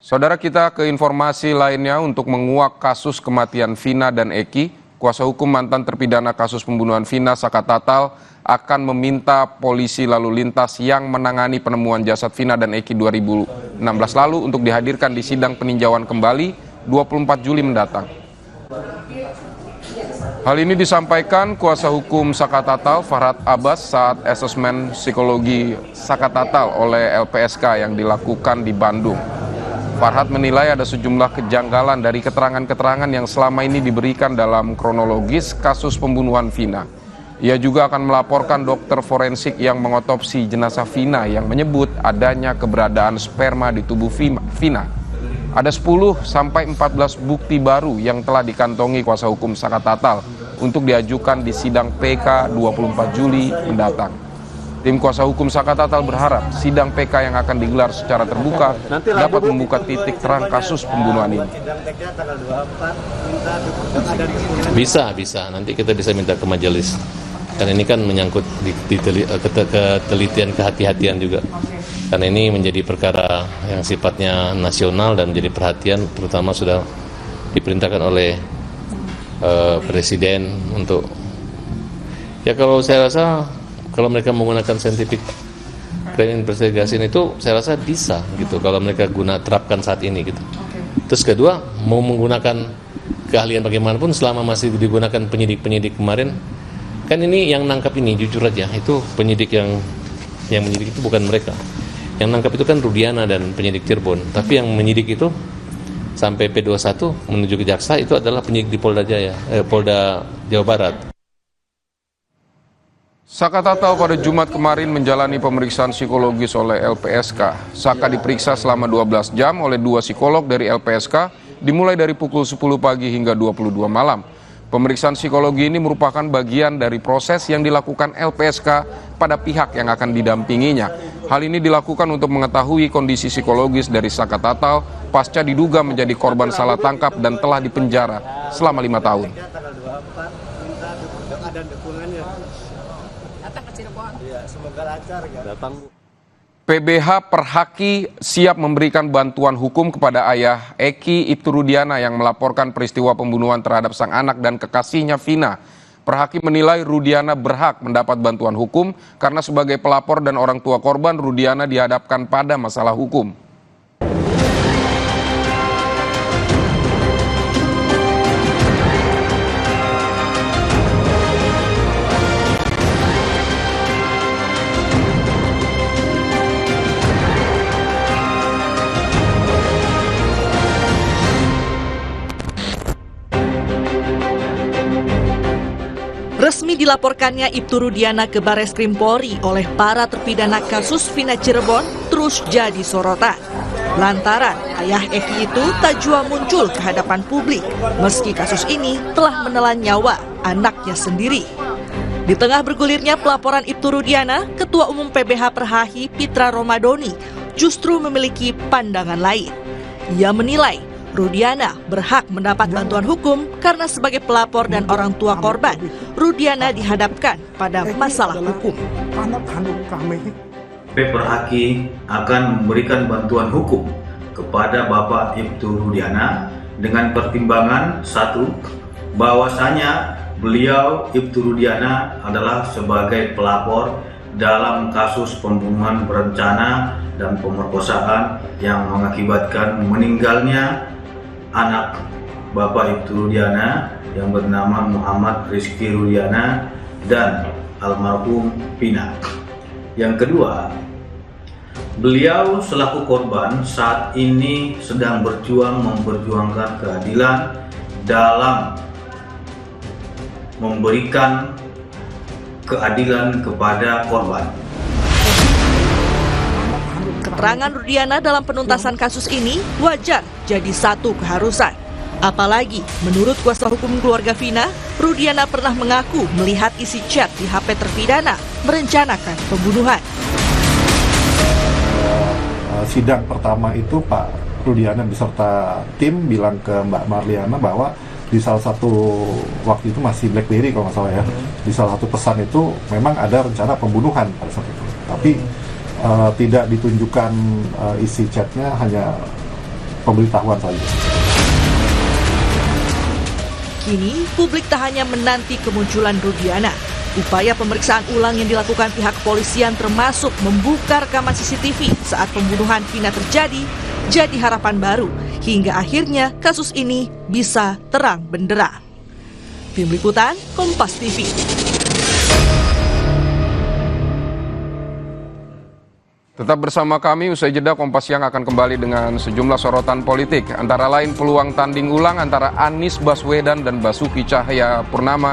Saudara, kita ke informasi lainnya. Untuk menguak kasus kematian Vina dan Eki, kuasa hukum mantan terpidana kasus pembunuhan Vina, Saka Tatal, akan meminta polisi lalu lintas yang menangani penemuan jasad Vina dan Eki 2016 lalu untuk dihadirkan di sidang peninjauan kembali 24 Juli mendatang. Hal ini disampaikan kuasa hukum Saka Tatal, Farhad Abbas, saat asesmen psikologi Saka Tatal oleh LPSK yang dilakukan di Bandung. Farhad menilai ada sejumlah kejanggalan dari keterangan-keterangan yang selama ini diberikan dalam kronologis kasus pembunuhan Vina. Ia juga akan melaporkan dokter forensik yang mengotopsi jenazah Vina yang menyebut adanya keberadaan sperma di tubuh Vina. Ada 10 sampai 14 bukti baru yang telah dikantongi kuasa hukum Saka Tatal untuk diajukan di sidang PK 24 Juli mendatang. Tim kuasa hukum Saka Tatal berharap sidang PK yang akan digelar secara terbuka dapat membuka titik terang kasus pembunuhan ini. Bisa. Nanti kita bisa minta ke majelis. Karena ini kan menyangkut ketelitian, kehati-hatian juga. Karena ini menjadi perkara yang sifatnya nasional dan menjadi perhatian, terutama sudah diperintahkan oleh Presiden untuk, ya kalau saya rasa, kalau mereka menggunakan scientific crime investigation itu saya rasa bisa gitu kalau mereka terapkan saat ini gitu. Terus kedua, mau menggunakan keahlian bagaimanapun selama masih digunakan penyidik kemarin, kan ini yang nangkap ini jujur aja itu penyidik yang menyidik itu bukan mereka. Yang nangkap itu kan Rudiana dan penyidik Cirebon, tapi yang menyidik itu sampai P21 menuju ke jaksa itu adalah penyidik di Polda Jawa Barat. Saka Tatal pada Jumat kemarin menjalani pemeriksaan psikologis oleh LPSK. Saka diperiksa selama 12 jam oleh 2 psikolog dari LPSK, dimulai dari pukul 10 pagi hingga 22 malam. Pemeriksaan psikologi ini merupakan bagian dari proses yang dilakukan LPSK pada pihak yang akan didampinginya. Hal ini dilakukan untuk mengetahui kondisi psikologis dari Saka Tatal pasca diduga menjadi korban salah tangkap dan telah dipenjara selama 5 tahun. PBH Perhaki siap memberikan bantuan hukum kepada ayah Eki Ibtu Rudiana yang melaporkan peristiwa pembunuhan terhadap sang anak dan kekasihnya Vina. Perhaki menilai Rudiana berhak mendapat bantuan hukum karena sebagai pelapor dan orang tua korban, Rudiana dihadapkan pada masalah hukum. Resmi dilaporkannya Ibtu Rudiana ke Barreskrim Polri oleh para terpidana kasus Vina Cirebon terus jadi sorotan. Lantaran ayah Eki itu tak jua muncul ke hadapan publik, meski kasus ini telah menelan nyawa anaknya sendiri. Di tengah bergulirnya pelaporan Ibtu Rudiana, Ketua Umum PBH Perhaki Pitra Romadoni justru memiliki pandangan lain. Ia menilai Rudiana berhak mendapat bantuan hukum karena sebagai pelapor dan orang tua korban, Rudiana dihadapkan pada masalah hukum. Perhaki akan memberikan bantuan hukum kepada Bapak Ibtu Rudiana dengan pertimbangan satu, bahwasanya beliau Ibtu Rudiana adalah sebagai pelapor dalam kasus pembunuhan berencana dan pemerkosaan yang mengakibatkan meninggalnya anak Bapak Ibtu Rudiana yang bernama Muhammad Rizky Rudiana dan almarhum Vina. Yang kedua, beliau selaku korban saat ini sedang memperjuangkan keadilan dalam memberikan keadilan kepada korban. Keterangan Rudiana dalam penuntasan kasus ini wajar jadi satu keharusan. Apalagi menurut kuasa hukum keluarga Vina, Rudiana pernah mengaku melihat isi chat di HP terpidana merencanakan pembunuhan. Sidang pertama itu Pak Rudiana beserta tim bilang ke Mbak Marliana bahwa di salah satu waktu itu masih BlackBerry kalau nggak salah ya, di salah satu pesan itu memang ada rencana pembunuhan pada saat itu. Tapi tidak ditunjukkan isi chatnya, hanya pemberitahuan saja. Kini, publik tak hanya menanti kemunculan Rudiana. Upaya pemeriksaan ulang yang dilakukan pihak kepolisian termasuk membuka rekaman CCTV saat pembunuhan Vina terjadi, jadi harapan baru hingga akhirnya kasus ini bisa terang benderang. Tim Liputan, Kompas TV. Tetap bersama kami, usai jeda Kompas Siang akan kembali dengan sejumlah sorotan politik, antara lain peluang tanding ulang antara Anies Baswedan dan Basuki Cahayapurnama